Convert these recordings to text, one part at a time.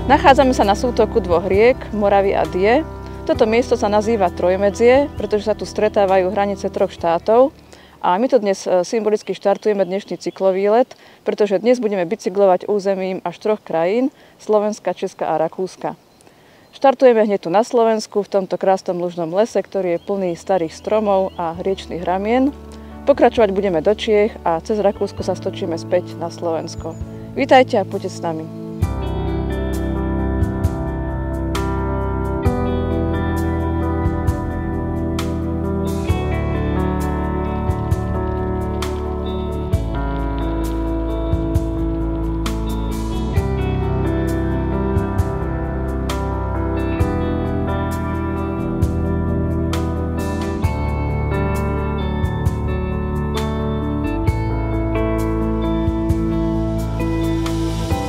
Nachádzame sa na sútoku dvoch riek, Moravy a Die. Toto miesto sa nazýva Trojmedzie, pretože sa tu stretávajú hranice troch štátov. A my to dnes symbolicky štartujeme dnešný cyklový let, pretože dnes budeme bicyklovať územím až troch krajín, Slovenska, Česka a Rakúska. Štartujeme hneď tu na Slovensku, v tomto krásnom lužnom lese, ktorý je plný starých stromov a riečnych ramien. Pokračovať budeme do Čiech a cez Rakúsko sa stočíme späť na Slovensko. Vítajte a poďte s nami.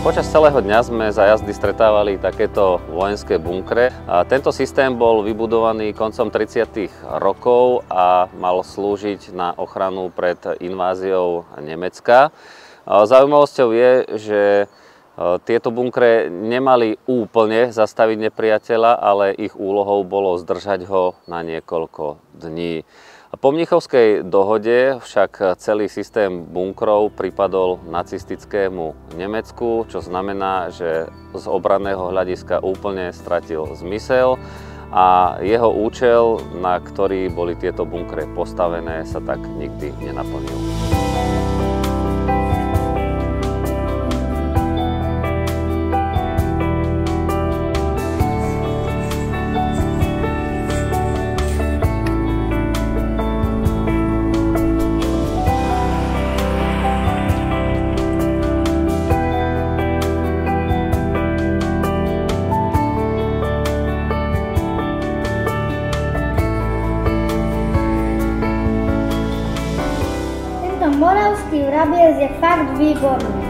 Počas celého dňa sme za jazdy stretávali takéto vojenské bunkre. Tento systém bol vybudovaný koncom 30. rokov a mal slúžiť na ochranu pred inváziou Nemecka. Zaujímavosťou je, že tieto bunkre nemali úplne zastaviť nepriateľa, ale ich úlohou bolo zdržať ho na niekoľko dní. Po Mnichovskej dohode však celý systém bunkrov pripadol nacistickému Nemecku, čo znamená, že z obranného hľadiska úplne stratil zmysel a jeho účel, na ktorý boli tieto bunkre postavené, sa tak nikdy nenaplnil. Moravský vrabiec je fakt výborný.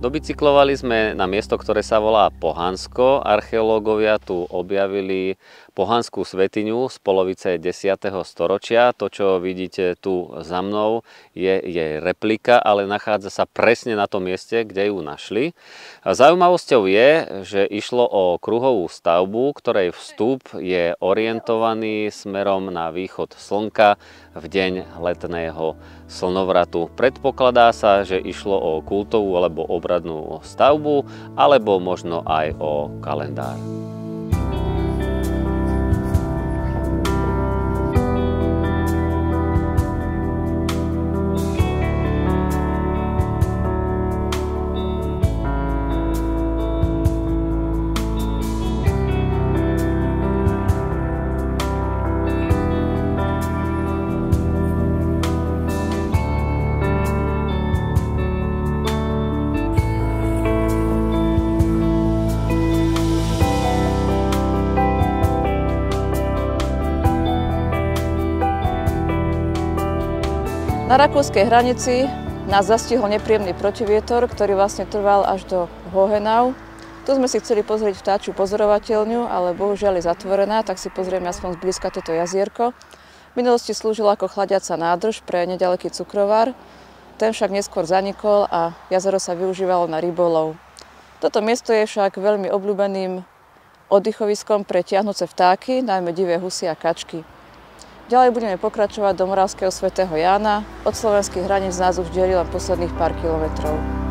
Dobicyklovali sme na miesto, ktoré sa volá Pohansko. Archeológovia tu objavili pohanskú svätyňu z polovice 10. storočia. To, čo vidíte tu za mnou, je jej replika, ale nachádza sa presne na tom mieste, kde ju našli. Zaujímavosťou je, že išlo o kruhovú stavbu, ktorej vstup je orientovaný smerom na východ slnka v deň letného slnovratu. Predpokladá sa, že išlo o kultovú alebo obradnú stavbu, alebo možno aj o kalendár. Na rakúskej hranici nás zastihol nepríjemný protivietor, ktorý vlastne trval až do Hohenau. Tu sme si chceli pozrieť vtáčiu pozorovateľňu, ale bohužiaľ je zatvorená, tak si pozrieme aspoň zblízka toto jazierko. V minulosti slúžilo ako chladiaca nádrž pre nedaleký cukrovár. Ten však neskôr zanikol a jazero sa využívalo na rybolov. Toto miesto je však veľmi obľúbeným oddychoviskom pre tiahnuce vtáky, najmä divé husy a kačky. Ďalej budeme pokračovať do Moravského svätého Jána. Od slovenských hraníc nás už delí len posledných pár kilometrov.